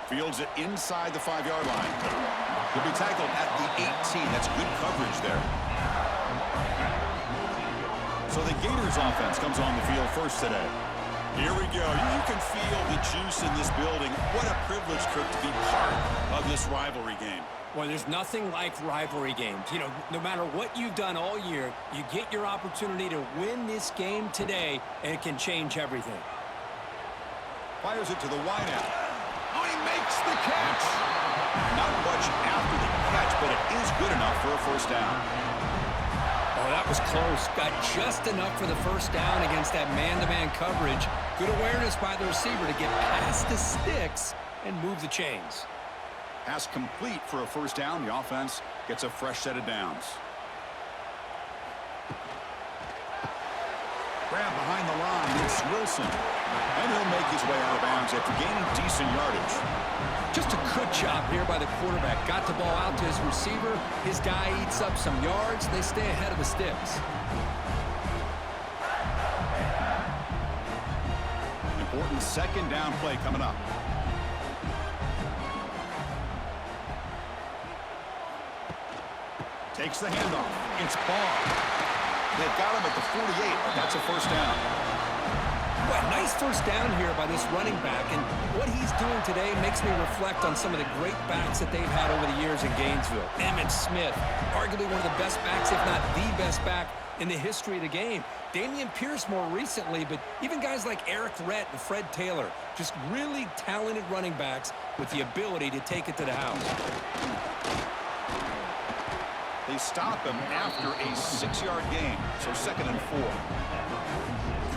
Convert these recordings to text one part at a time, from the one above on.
Fields it inside the 5-yard line. He'll be tackled at the 18. That's good coverage there. So the Gators offense comes on the field first today. Here we go. You can feel the juice in this building. What a privilege, Kirk, to be part of this rivalry game. Well, there's nothing like rivalry games. You know, no matter what you've done all year, you get your opportunity to win this game today, and it can change everything. Fires it to the wideout. Oh, he makes the catch. Not much after the catch, but it is good enough for a first down. Oh, that was close. Got just enough for the first down against that man-to-man coverage. Good awareness by the receiver to get past the sticks and move the chains. Pass complete for a first down. The offense gets a fresh set of downs. Grab behind the line. It's Wilson. And he'll make his way out of bounds after gaining decent yardage. Just a good job here by the quarterback. Got the ball out to his receiver. His guy eats up some yards. They stay ahead of the sticks. Important second down play coming up. Takes the handoff. It's Ball. They've got him at the 48, but that's a first down. Well, nice first down here by this running back, and what he's doing today makes me reflect on some of the great backs that they've had over the years in Gainesville. Emmitt Smith, arguably one of the best backs, if not the best back in the history of the game. Dameon Pierce more recently, but even guys like Eric Rhett and Fred Taylor, just really talented running backs with the ability to take it to the house. They stop him after a 6-yard gain, so 2nd and 4.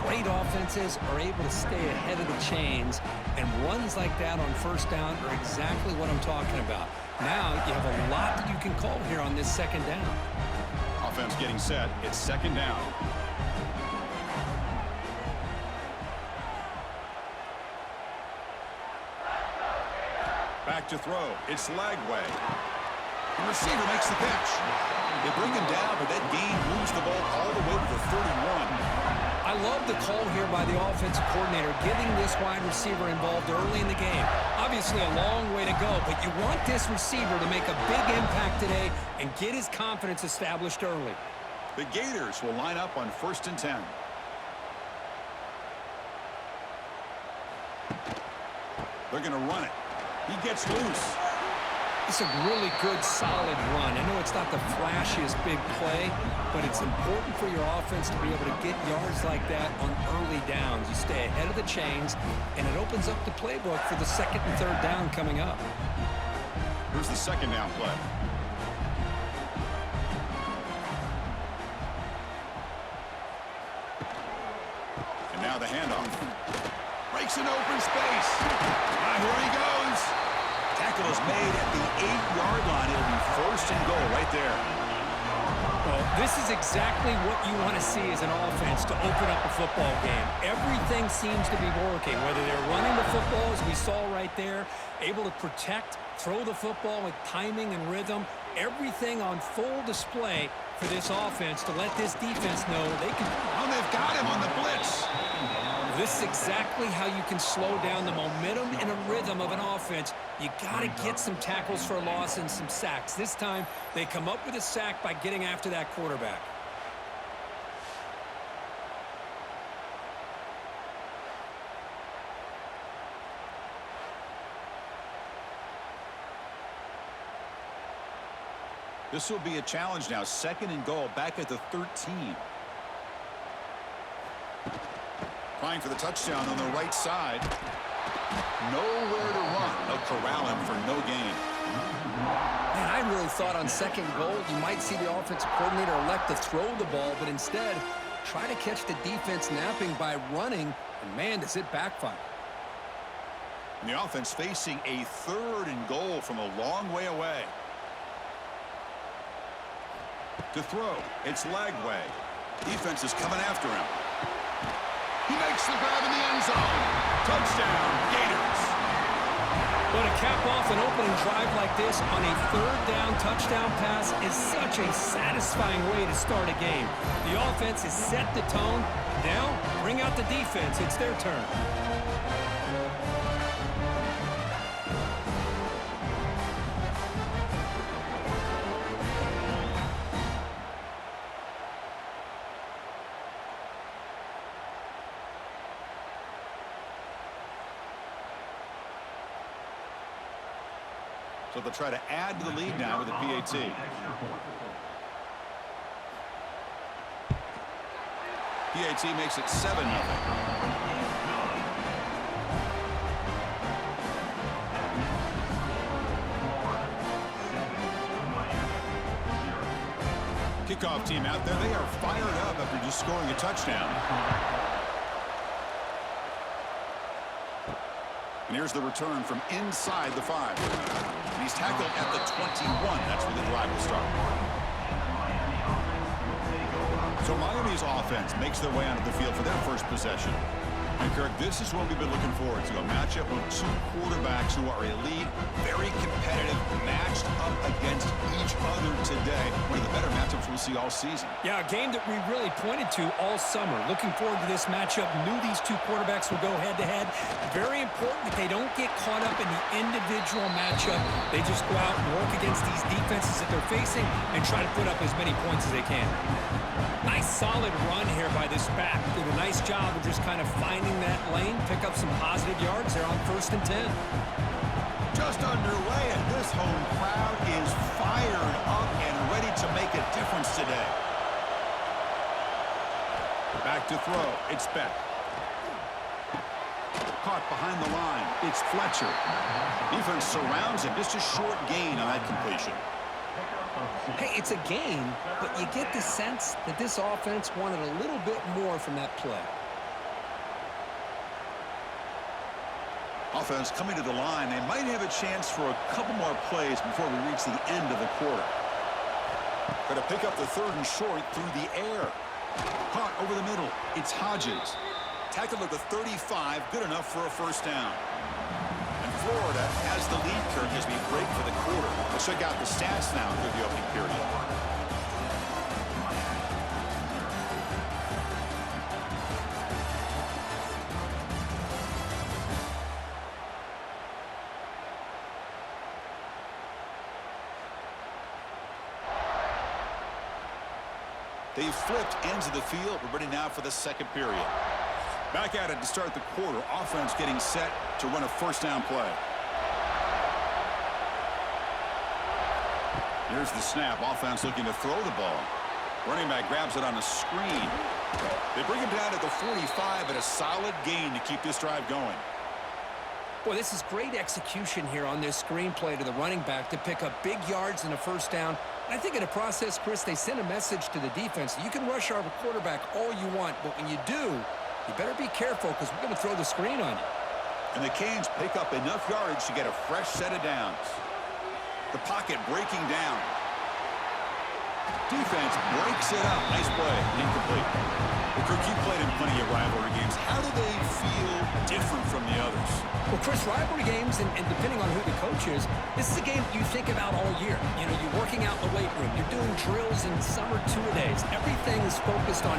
Great offenses are able to stay ahead of the chains, and runs like that on first down are exactly what I'm talking about. Now you have a lot that you can call here on this second down. Offense getting set. It's second down. Back to throw. It's Lagway. The receiver makes the catch. They bring him down, but that gain moves the ball all the way to the 31. I love the call here by the offensive coordinator, getting this wide receiver involved early in the game. Obviously a long way to go, but you want this receiver to make a big impact today and get his confidence established early. The Gators will line up on 1st and 10. They're going to run it. He gets loose. It's a really good, solid run. I know it's not the flashiest big play, but it's important for your offense to be able to get yards like that on early downs. You stay ahead of the chains, and it opens up the playbook for the 2nd and 3rd down coming up. Here's the second down play. And now the handoff. Breaks an open space. Here he goes. Tackle is made at the 8-yard line. It'll be 1st and goal right there. Well, this is exactly what you want to see as an offense to open up a football game. Everything seems to be working, whether they're running the football, as we saw right there, able to protect, throw the football with timing and rhythm, everything on full display for this offense to let this defense know they can. Oh, they've got him on the blitz. This is exactly how you can slow down the momentum and a rhythm of an offense. You got to get some tackles for a loss and some sacks. This time, they come up with a sack by getting after that quarterback. This will be a challenge now. 2nd and goal, back at the 13. Trying for the touchdown on the right side. Nowhere to run. They'll corral him for no gain. Man, I really thought on 2nd goal you might see the offensive coordinator elect to throw the ball, but instead try to catch the defense napping by running, and man, does it backfire. And the offense facing a 3rd and goal from a long way away. To throw, it's Lagway. Defense is coming after him. He makes the grab in the end zone. Touchdown, Gators. But to cap off an opening drive like this on a 3rd down touchdown pass is such a satisfying way to start a game. The offense has set the tone. Now, bring out the defense. It's their turn. So they'll try to add to the lead now with a PAT. PAT makes it 7-0. Kickoff team out there. They are fired up after just scoring a touchdown. And here's the return from inside the 5. And he's tackled at the 21. That's where the drive will start. So Miami's offense makes their way onto the field for their first possession. And Kirk, this is what we've been looking forward to. A matchup of two quarterbacks who are elite, very competitive, matched up against each other today. One of the better matchups we'll see all season. Yeah, a game that we really pointed to all summer. Looking forward to this matchup. Knew these two quarterbacks would go head-to-head. Very important that they don't get caught up in the individual matchup. They just go out and work against these defenses that they're facing and try to put up as many points as they can. Nice solid run here by this back. Did a nice job of just kind of finding that lane, pick up some positive yards there on 1st and 10. Just underway, and this home crowd is fired up and ready to make a difference today. Back to throw. It's Beck. Caught behind the line. It's Fletcher. Defense surrounds him. Just a short gain on that completion. Hey, it's a gain, but you get the sense that this offense wanted a little bit more from that play. Offense coming to the line. They might have a chance for a couple more plays before we reach the end of the quarter. Got to pick up the 3rd and short through the air. Caught over the middle. It's Hodges. Tackled at the 35. Good enough for a first down. Florida has the lead, Kirk, as we break for the quarter. Let's check out the stats now through the opening period. They've flipped ends of the field. We're ready now for the second period. Back at it to start the quarter. Offense getting set to run a first down play. Here's the snap. Offense looking to throw the ball. Running back grabs it on the screen. They bring him down at the 45 at a solid gain to keep this drive going. Boy, this is great execution here on this screen play to the running back to pick up big yards and a first down. I think in the process, Chris, they send a message to the defense. You can rush our quarterback all you want, but when you do, you better be careful because we're going to throw the screen on you. And the Canes pick up enough yardage to get a fresh set of downs. The pocket breaking down. Defense breaks it up. Nice play. Incomplete. Well, Kirk, you played in plenty of rivalry games. How do they feel different from the others? Well, Chris, rivalry games, and depending on who the coach is, this is a game you think about all year. You know, you're working out in the weight room. You're doing drills in summer two-a-days. Everything is focused on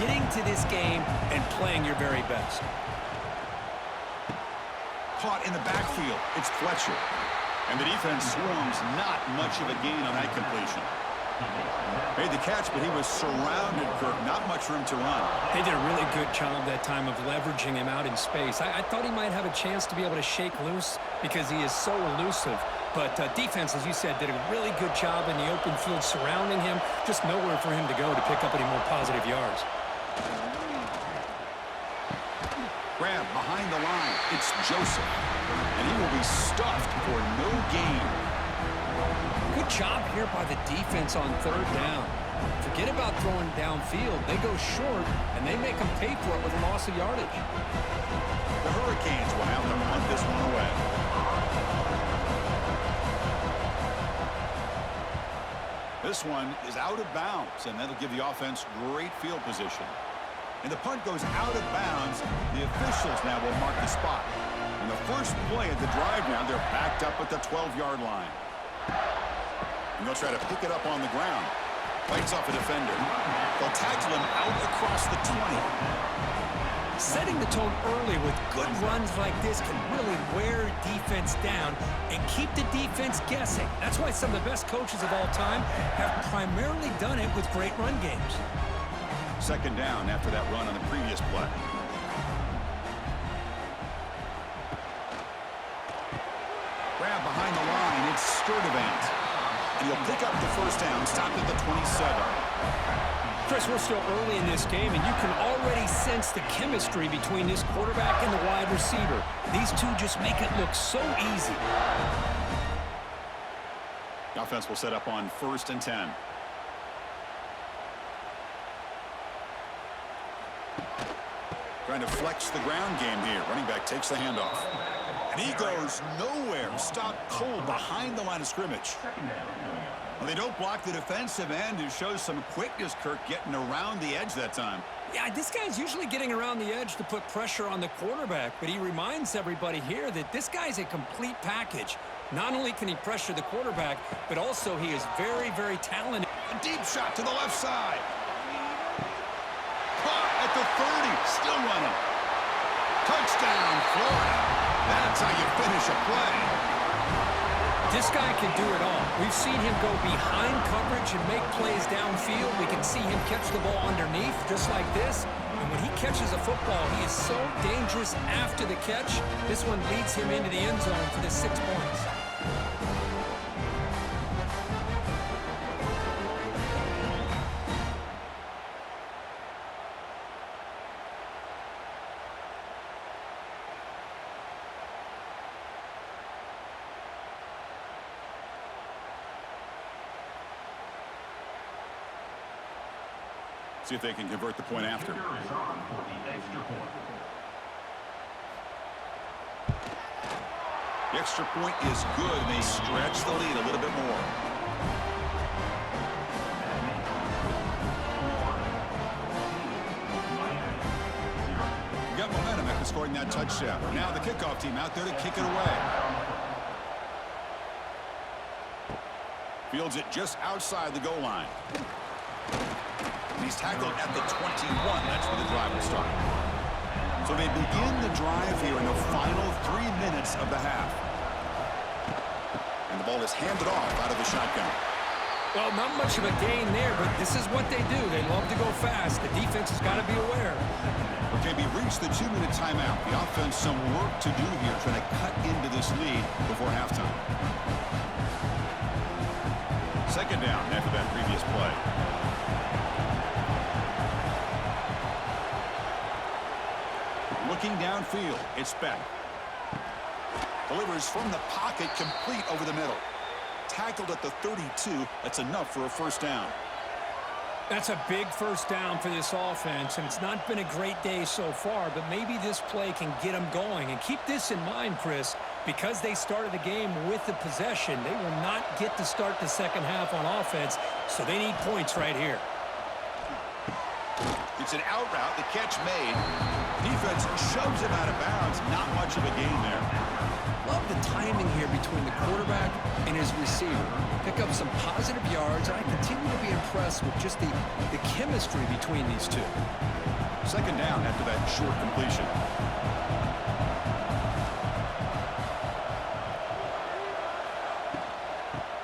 getting to this game and playing your very best. Caught in the backfield. It's Fletcher. And the defense swarms. Not much of a gain on that completion. Made the catch, but he was surrounded, Kirk. Not much room to run. They did a really good job that time of leveraging him out in space. I thought he might have a chance to be able to shake loose because he is so elusive. But defense, as you said, did a really good job in the open field surrounding him. Just nowhere for him to go to pick up any more positive yards. Grab behind the line. It's Joseph. And he will be stuffed for no gain. Good job here by the defense on 3rd down. Forget about throwing downfield. They go short, and they make them pay for it with a loss of yardage. The Hurricanes will have to punt this one away. This one is out of bounds, and that'll give the offense great field position. And the punt goes out of bounds. The officials now will mark the spot. And the first play of the drive now, they're backed up at the 12-yard line. And they'll try to pick it up on the ground. Fights off a defender. They'll tackle him out across the 20. Setting the tone early with good runs like this can really wear defense down and keep the defense guessing. That's why some of the best coaches of all time have primarily done it with great run games. 2nd down after that run on the previous play. Grab behind the line. It's third event. And he'll pick up the first down, stopped at the 27. Chris, we're still early in this game, and you can already sense the chemistry between this quarterback and the wide receiver. These two just make it look so easy. The offense will set up on 1st and 10. Trying to flex the ground game here. Running back takes the handoff. And he goes nowhere. Stopped cold behind the line of scrimmage. Well, they don't block the defensive end, who shows some quickness, Kirk, getting around the edge that time. Yeah, this guy's usually getting around the edge to put pressure on the quarterback, but he reminds everybody here that this guy's a complete package. Not only can he pressure the quarterback, but also he is very, very talented. A deep shot to the left side. Caught at the 30, still running. Touchdown, Florida. That's how you finish a play. This guy can do it all. We've seen him go behind coverage and make plays downfield. We can see him catch the ball underneath, just like this. And when he catches a football, he is so dangerous after the catch. This one leads him into the end zone for the 6 points. See if they can convert the point after. The extra point is good, and they stretch the lead a little bit more. You got momentum after scoring that touchdown. Now the kickoff team out there to kick it away. Fields it just outside the goal line. He's tackled at the 21. That's where the drive will start. So they begin the drive here in the final 3 minutes of the half. And the ball is handed off out of the shotgun. Well, not much of a gain there, but this is what they do. They love to go fast. The defense has got to be aware. Okay, we reached the 2-minute timeout. The offense some work to do here, trying to cut into this lead before halftime. Second down after that previous play. Looking downfield, it's Beck. Delivers from the pocket, complete over the middle. Tackled at the 32. That's enough for a first down. That's a big first down for this offense, and it's not been a great day so far, but maybe this play can get them going. And keep this in mind, Chris, because they started the game with the possession, they will not get to start the second half on offense, so they need points right here. It's an out route, the catch made. Defense shoves him out of bounds. Not much of a gain there. Love the timing here between the quarterback and his receiver. Pick up some positive yards, and I continue to be impressed with just the chemistry between these two. Second down after that short completion.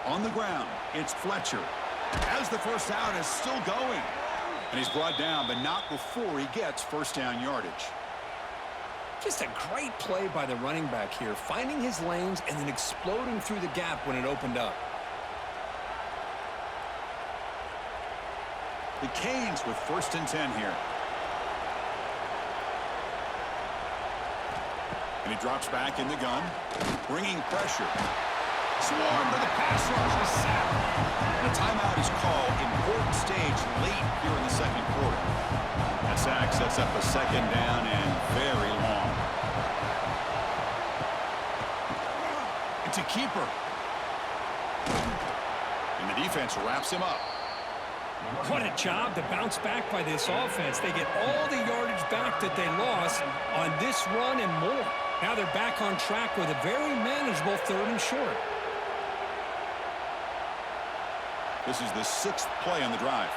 On the ground, it's Fletcher. As the first down is still going. And he's brought down, but not before he gets first down yardage. Just a great play by the running back here, finding his lanes and then exploding through the gap when it opened up. The Canes with 1st and 10 here. And he drops back in the gun, bringing pressure. Swarmed to the pass rush, is sacked. And a timeout is called. Important stage late here in the second quarter. That sack sets up a second down and very long. It's a keeper. And the defense wraps him up. What a job to bounce back by this offense. They get all the yardage back that they lost on this run and more. Now they're back on track with a very manageable 3rd and short. This is the 6th play on the drive.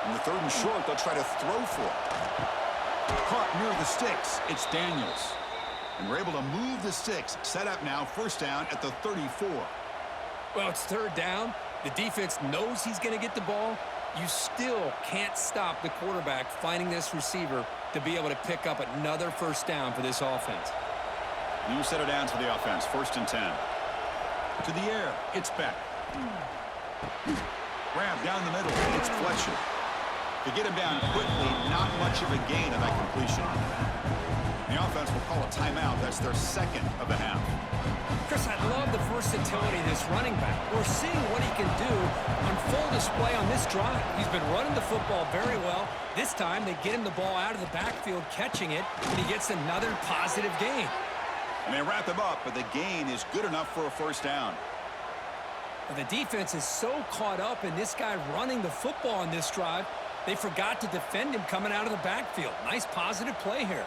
On the 3rd and short, they'll try to throw for it. Caught near the sticks. It's Daniels. And we're able to move the sticks. Set up now, first down at the 34. Well, it's 3rd down. The defense knows he's going to get the ball. You still can't stop the quarterback finding this receiver to be able to pick up another first down for this offense. You set it down to the offense. 1st and 10. To the air. It's Beck. Grab down the middle. It's Fletcher. To get him down quickly, not much of a gain on that completion. The offense will call a timeout. That's their 2nd of the half. Chris, I love the versatility of this running back. We're seeing what he can do on full display on this drive. He's been running the football very well. This time, they get him the ball out of the backfield, catching it, and he gets another positive gain. And they wrap him up, but the gain is good enough for a 1st down. But the defense is so caught up in this guy running the football on this drive, they forgot to defend him coming out of the backfield. Nice positive play here.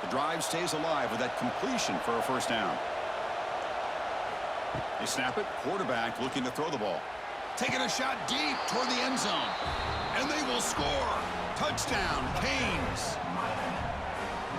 The drive stays alive with that completion for a 1st down. They snap it. Quarterback looking to throw the ball. Taking a shot deep toward the end zone. And they will score. Touchdown, Canes.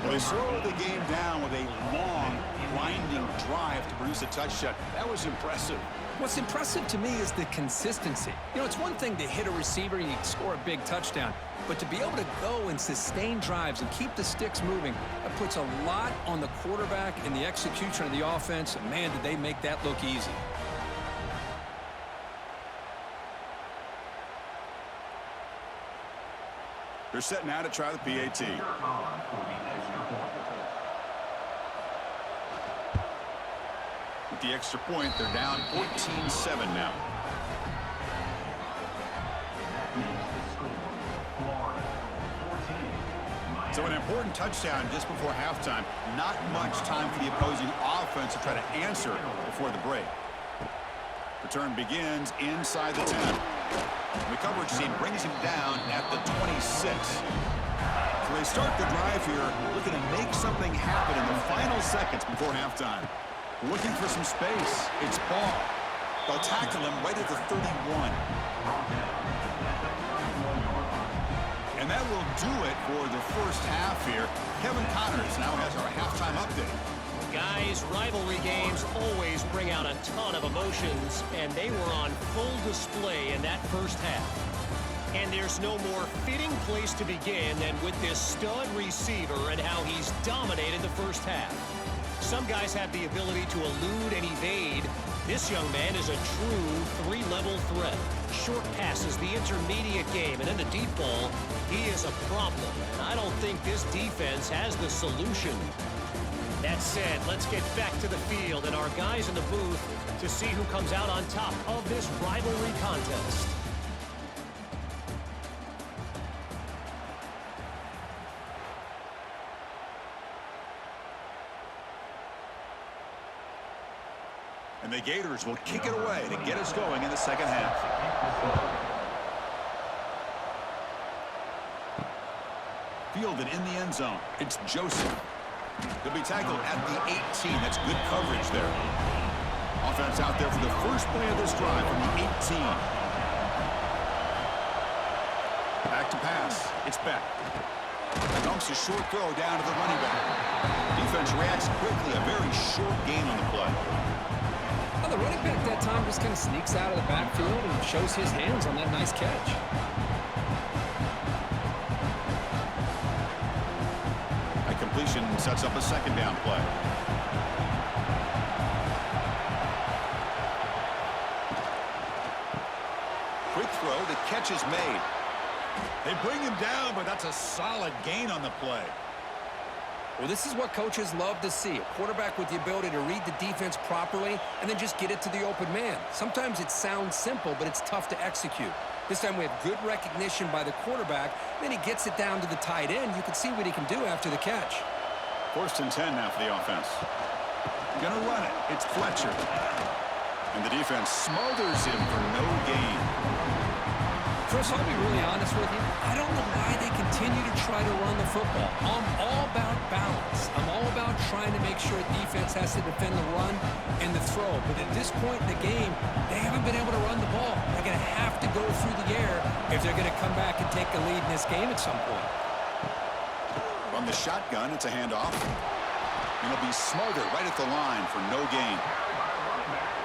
Well, they slowed the game down with a long, winding drive to produce a touchdown. That was impressive. What's impressive to me is the consistency. You know, it's one thing to hit a receiver and you score a big touchdown, but to be able to go and sustain drives and keep the sticks moving, that puts a lot on the quarterback and the execution of the offense. And man, did they make that look easy. They're setting out to try the PAT. With the extra point, they're down 14-7 now. So an important touchdown just before halftime. Not much time for the opposing offense to try to answer before the break. Return begins inside the 10. The coverage team brings him down at the 26. So they start the drive here, looking to make something happen in the final seconds before halftime. Looking for some space. It's Ball. They'll tackle him right at the 31. And that will do it for the 1st half here. Kevin Connors now has our halftime update. Guys, rivalry games always bring out a ton of emotions, and they were on full display in that 1st half. And there's no more fitting place to begin than with this stud receiver and how he's dominated the 1st half. Some guys have the ability to elude and evade. This young man is a true 3-level threat. Short passes, the intermediate game, and then the deep ball. He is a problem, and I don't think this defense has the solution. That said, let's get back to the field and our guys in the booth to see who comes out on top of this rivalry contest. And the Gators will kick it away to get us going in the 2nd half. Fielded in the end zone. It's Joseph. He'll be tackled at the 18. That's good coverage there. Offense out there for the first play of this drive from the 18. Back to pass. It's Beck. Dumps a short throw down to the running back. Defense reacts quickly. A very short gain on the play. Well, the running back that time just kind of sneaks out of the backfield and shows his hands on that nice catch. That completion sets up a 2nd down play. Quick throw. The catch is made. They bring him down, but that's a solid gain on the play. Well, this is what coaches love to see. A quarterback with the ability to read the defense properly and then just get it to the open man. Sometimes it sounds simple, but it's tough to execute. This time we have good recognition by the quarterback. Then he gets it down to the tight end. You can see what he can do after the catch. 1st and 10 now for the offense. Gonna run it. It's Fletcher. And the defense smothers him for no gain. Chris, I'll be really honest with you. I don't know why they continue to try to run the football. I'm all about balance. I'm all about trying to make sure defense has to defend the run and the throw. But at this point in the game, they haven't been able to run the ball. They're going to have to go through the air if they're going to come back and take the lead in this game at some point. From the shotgun, it's a handoff. And it'll be smothered right at the line for no gain.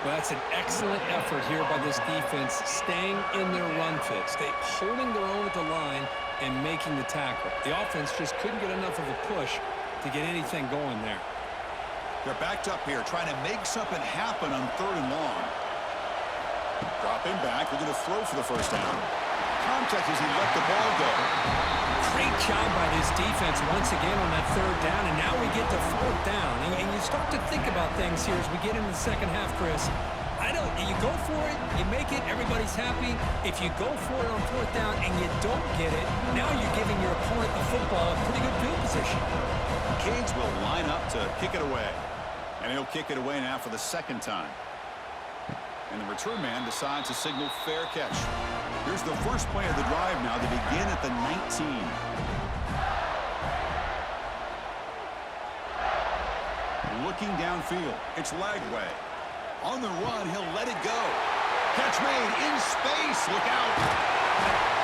Well, that's an excellent effort here by this defense, staying in their run fit, holding their own at the line and making the tackle. The offense just couldn't get enough of a push to get anything going there. They're backed up here, trying to make something happen on 3rd and long. Dropping back, they're going to throw for the first down. Contact as he let the ball go. Great job by this defense once again on that 3rd down, and now we get to 4th down. And you start to think about things here as we get into the second half, Chris. You go for it, you make it, everybody's happy. If you go for it on 4th down and you don't get it, now you're giving your opponent the football in pretty good field position. Canes will line up to kick it away. And he'll kick it away now for the 2nd time. And the return man decides to signal fair catch. Here's the first play of the drive now. They begin at the 19. Looking downfield, it's Lagway. On the run, he'll let it go. Catch made in space. Look out.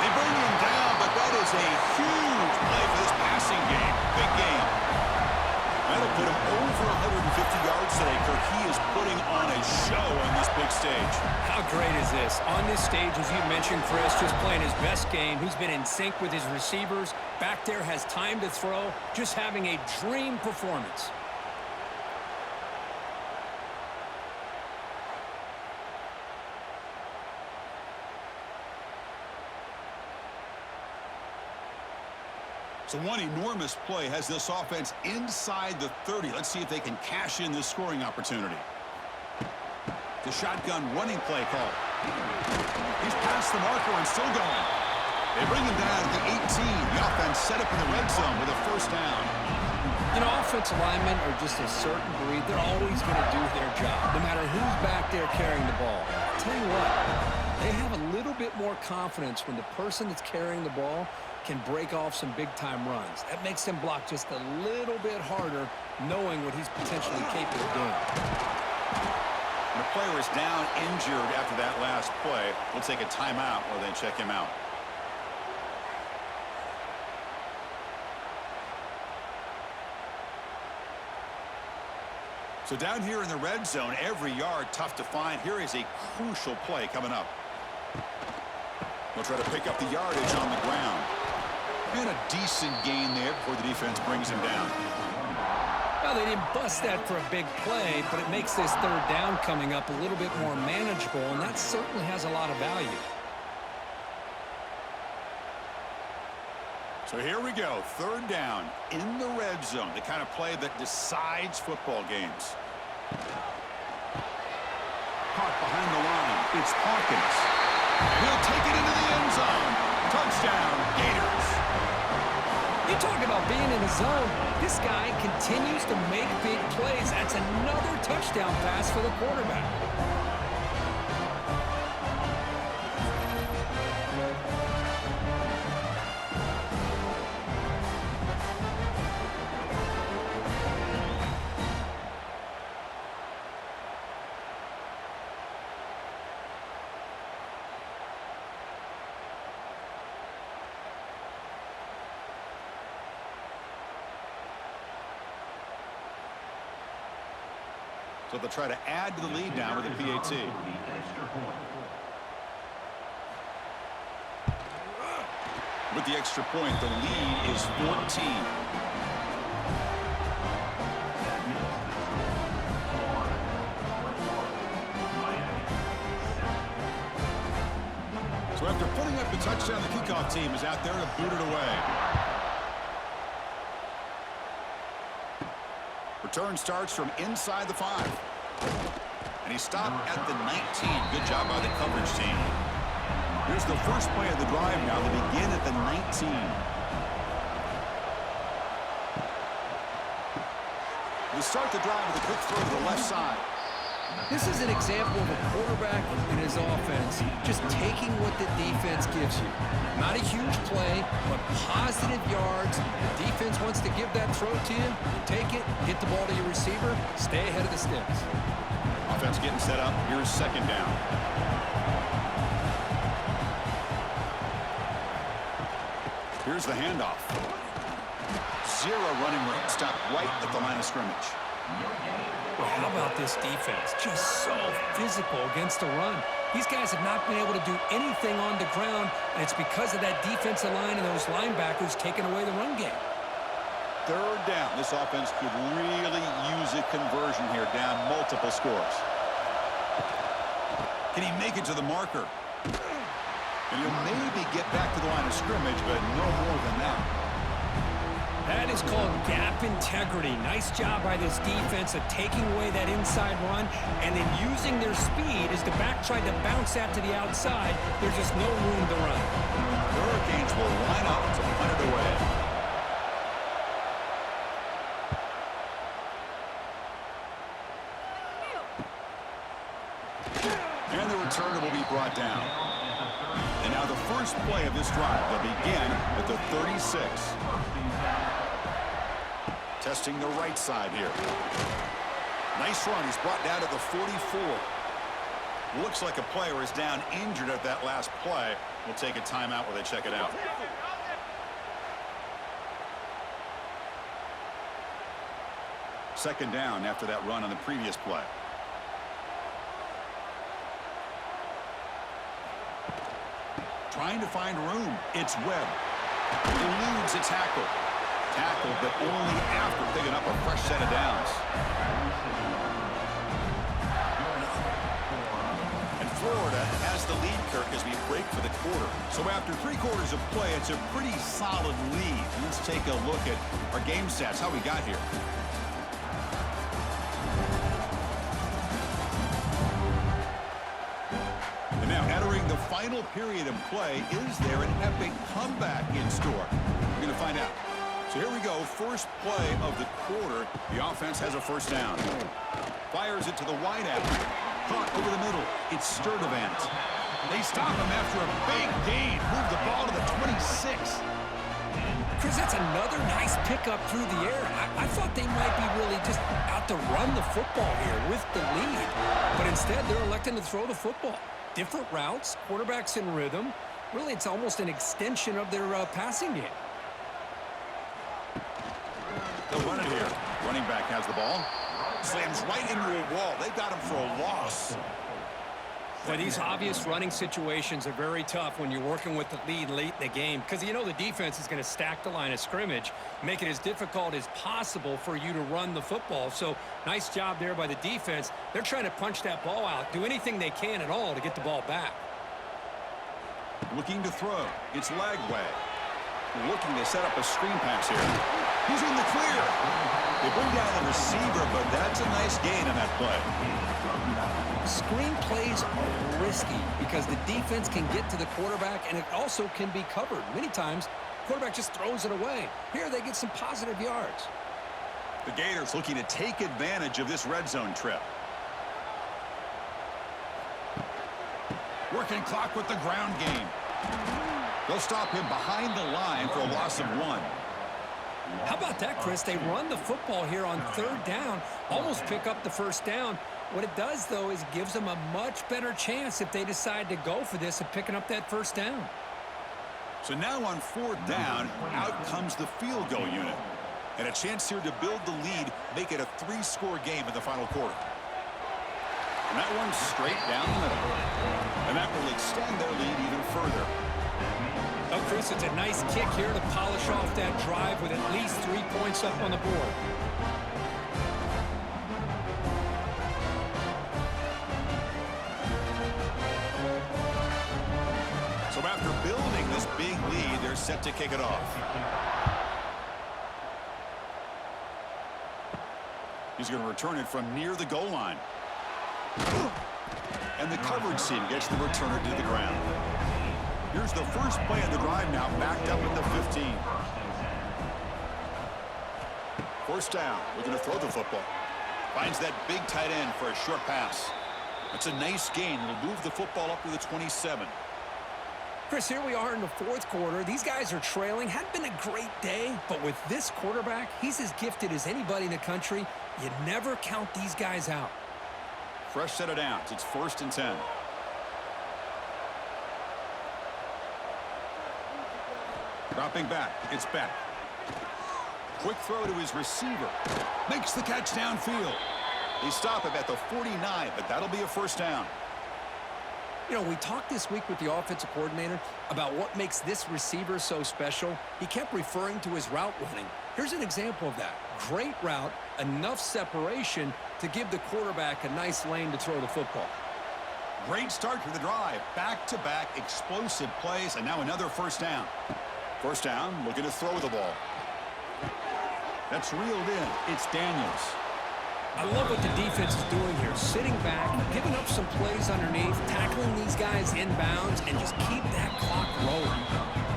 They bring him down, but that is a huge play for this passing game. Big game. That'll put him over 150 yards today, Kirk. He is putting on a show on this big stage. How great is this? On this stage, as you mentioned, Chris, just playing his best game. He's been in sync with his receivers. Back there, has time to throw. Just having a dream performance. So one enormous play has this offense inside the 30. Let's see if they can cash in this scoring opportunity. The shotgun running play call. He's past the marker and still going. They bring him down at the 18. The offense set up in the red zone with a first down. You know, offensive linemen are just a certain breed. They're always going to do their job, no matter who's back there carrying the ball. I'll tell you what, they have a little bit more confidence when the person that's carrying the ball can break off some big-time runs. That makes them block just a little bit harder, knowing what he's potentially capable of doing. The player is down injured after that last play. We'll take a timeout while they check him out. So down here in the red zone, every yard tough to find. Here is a crucial play coming up. They'll try to pick up the yardage on the ground. And a decent gain there before the defense brings him down. Well, they didn't bust that for a big play, but it makes this 3rd down coming up a little bit more manageable, and that certainly has a lot of value. So here we go, 3rd down in the red zone, the kind of play that decides football games. Caught behind the line, it's Hawkins. And he'll take it into the end zone. Touchdown, Gators. You talk about being in the zone. This guy continues to make big plays. That's another touchdown pass for the quarterback. So they'll try to add to the lead now with a PAT. With the extra point, the lead is 14. So after putting up the touchdown, the kickoff team is out there to boot it away. Return starts from inside the 5. And he stopped at the 19. Good job by the coverage team. Here's the first play of the drive now. They begin at the 19. They start the drive with a quick throw to the left side. This is an example of a quarterback and his offense just taking what the defense gives you. Not a huge play, but positive yards. The defense wants to give that throw to you. You take it, get the ball to your receiver, stay ahead of the sticks. Offense getting set up. Here's 2nd down. Here's the handoff. Zero running room. Stop right at the line of scrimmage. Well, how about this defense? Just so physical against the run. These guys have not been able to do anything on the ground, and it's because of that defensive line and those linebackers taking away the run game. third down. This offense could really use a conversion here, down multiple scores. Can he make it to the marker? And he'll maybe get back to the line of scrimmage, but no more than that. That is called gap integrity. Nice job by this defense of taking away that inside run and then using their speed as the back tried to bounce that to the outside. There's just no room to run. The Hurricanes will line up to punt it away. And the returner will be brought down. And now the first play of this drive will begin at the 36. Testing the right side here. Nice run. He's brought down to the 44. Looks like a player is down injured at that last play. We'll take a timeout while they check it out. Second down after that run on the previous play. Trying to find room. It's Webb. Eludes a tackle. Tackle, but only after picking up a fresh set of downs. And Florida has the lead, Kirk, as we break for the quarter. So after 3 quarters of play, it's a pretty solid lead. Let's take a look at our game stats, how we got here. And now entering the final period of play, is there an epic comeback in store? We're going to find out. So here we go, first play of the quarter. The offense has a first down. Fires it to the wideout. Caught over the middle. It's Sturdivant. They stop him after a big gain. Move the ball to the 26. Chris, that's another nice pickup through the air. I thought they might be really just out to run the football here with the lead. But instead, they're electing to throw the football. Different routes, quarterbacks in rhythm. Really, it's almost an extension of their passing game. They'll run it here. Running back has the ball. Slams right into a wall. They got him for a loss. But these obvious running situations are very tough when you're working with the lead late in the game because you know the defense is going to stack the line of scrimmage, make it as difficult as possible for you to run the football. So nice job there by the defense. They're trying to punch that ball out, do anything they can at all to get the ball back. Looking to throw. It's Lagway. Looking to set up a screen pass here. He's in the clear. They bring down the receiver, but that's a nice gain on that play. Screen plays are risky because the defense can get to the quarterback and it also can be covered. Many times, the quarterback just throws it away. Here they get some positive yards. The Gators looking to take advantage of this red zone trip. Working clock with the ground game. They'll stop him behind the line for a loss of 1. How about that, Chris? They run the football here on third down, almost pick up the first down. What it does, though, is it gives them a much better chance if they decide to go for this of picking up that first down. So now on 4th down, out comes the field goal unit. And a chance here to build the lead, make it a 3-score game in the final quarter. And that one's straight down the middle. And that will extend their lead even further. Oh, Chris, it's a nice kick here to polish off that drive with at least 3 points up on the board. So after building this big lead, they're set to kick it off. He's going to return it from near the goal line. And the coverage team gets the returner to the ground. Here's the first play of the drive now, backed up at the 15. First down, looking to throw the football. Finds that big tight end for a short pass. That's a nice gain. Will move the football up to the 27. Chris, here we are in the 4th quarter. These guys are trailing. Hadn't been a great day, but with this quarterback, he's as gifted as anybody in the country. You never count these guys out. Fresh set of downs. It's 1st and 10. Dropping back. It's Beck. Quick throw to his receiver. Makes the catch downfield. They stop him at the 49, but that'll be a first down. You know, we talked this week with the offensive coordinator about what makes this receiver so special. He kept referring to his route running. Here's an example of that. Great route, enough separation to give the quarterback a nice lane to throw the football. Great start to the drive. Back-to-back explosive plays, and now another first down. First down, looking to throw the ball. That's reeled in. It's Daniels. I love what the defense is doing here. Sitting back, giving up some plays underneath, tackling these guys inbounds, and just keep that clock rolling.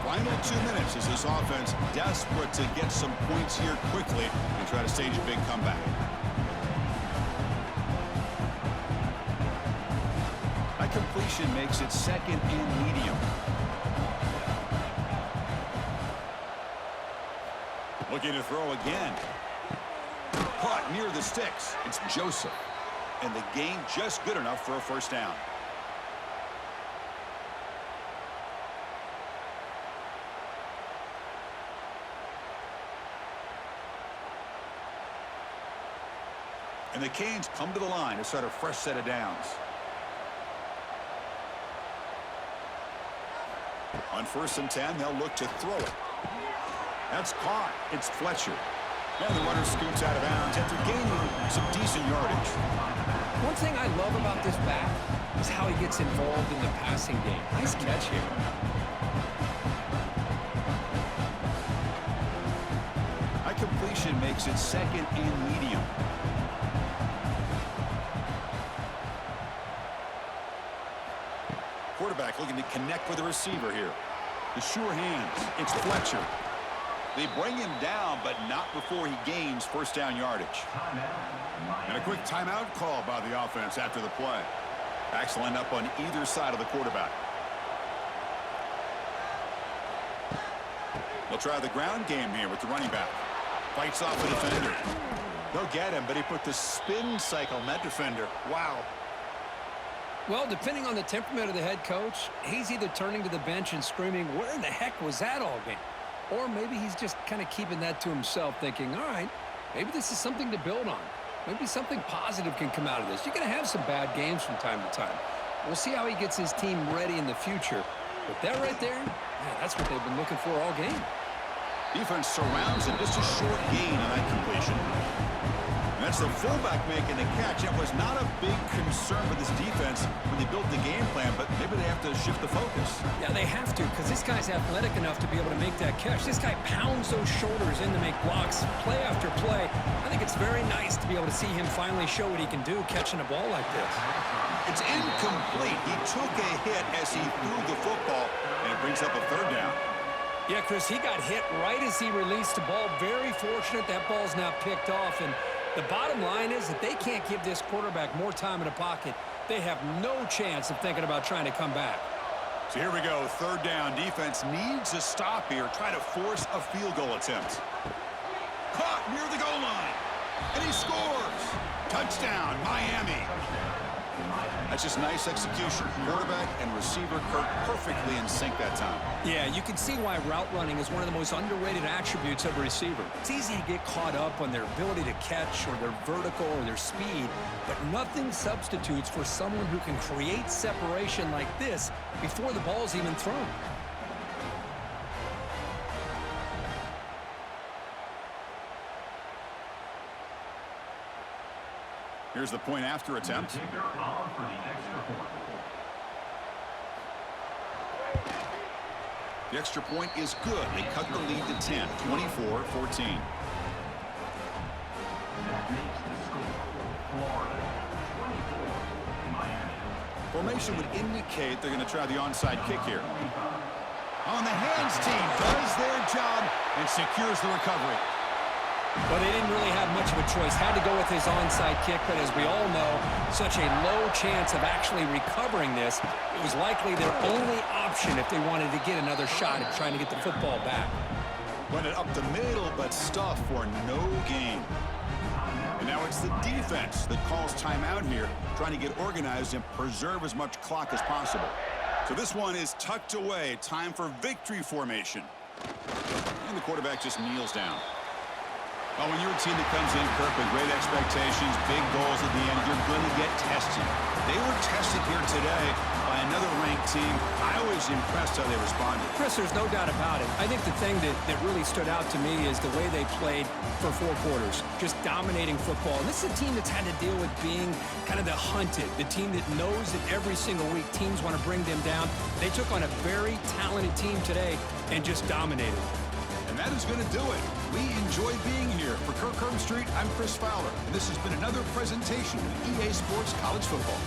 Final 2 minutes as this offense desperate to get some points here quickly and try to stage a big comeback. That completion makes it second and medium. Looking to throw again. Caught near the sticks. It's Joseph. And the gain just good enough for a first down. And the Canes come to the line to start a fresh set of downs. On 1st and 10, they'll look to throw it. That's caught. It's Fletcher. And the runner scoots out of bounds after gaining some decent yardage. One thing I love about this back is how he gets involved in the passing game. Nice catch here. That completion makes it second and medium. Quarterback looking to connect with the receiver here. The sure hands. It's Fletcher. They bring him down, but not before he gains first down yardage. And a quick timeout call by the offense after the play. Backs line up on either side of the quarterback. They'll try the ground game here with the running back. Fights off the defender. They'll get him, but he put the spin cycle on that defender. Wow. Well, depending on the temperament of the head coach, he's either turning to the bench and screaming, where in the heck was that all game? Or maybe he's just kind of keeping that to himself, thinking, all right, maybe this is something to build on. Maybe something positive can come out of this. You're going to have some bad games from time to time. We'll see how he gets his team ready in the future. But that right there, man, that's what they've been looking for all game. Defense surrounds him. Just a short gain on that completion. And that's the fullback making the catch. It was not a big concern for this defense when they built the game plan, but maybe they have to shift the focus. Yeah, they have to, because this guy's athletic enough to be able to make that catch. This guy pounds those shoulders in to make blocks play after play. I think it's very nice to be able to see him finally show what he can do catching a ball like this. It's incomplete. He took a hit as he threw the football, and it brings up a third down. Yeah, Chris, he got hit right as he released the ball. Very fortunate that ball's now picked off. And the bottom line is that they can't give this quarterback more time in the pocket. They have no chance of thinking about trying to come back. So here we go, third down. Defense needs a stop here, try to force a field goal attempt. Caught near the goal line, and he scores. Touchdown, Miami. That's just nice execution. Quarterback and receiver Kirk perfectly in sync that time. Yeah, you can see why route running is one of the most underrated attributes of a receiver. It's easy to get caught up on their ability to catch or their vertical or their speed, but nothing substitutes for someone who can create separation like this before the ball's even thrown. Here's the point after attempt. The extra point is good. They cut the lead to 10, 24-14. Formation would indicate they're going to try the onside kick here. On the hands team does their job and secures the recovery. But they didn't really have much of a choice. Had to go with his onside kick, but as we all know, such a low chance of actually recovering this. It was likely their only option if they wanted to get another shot at trying to get the football back. Run it up the middle, but stuff for no gain. And now it's the defense that calls timeout here, trying to get organized and preserve as much clock as possible. So this one is tucked away. Time for victory formation. And the quarterback just kneels down. Well, when you're a team that comes in, Kirk, with great expectations, big goals at the end, you're going to get tested. They were tested here today by by another ranked team. I was impressed how they responded. Chris, there's no doubt about it. I think the thing that really stood out to me is the way they played for 4 quarters, just dominating football. And this is a team that's had to deal with being kind of the hunted, the team that knows that every single week teams want to bring them down. They took on a very talented team today and just dominated. And that is going to do it. We enjoy being here. For Kirk Herbstreit, I'm Chris Fowler, and this has been another presentation of EA Sports College Football.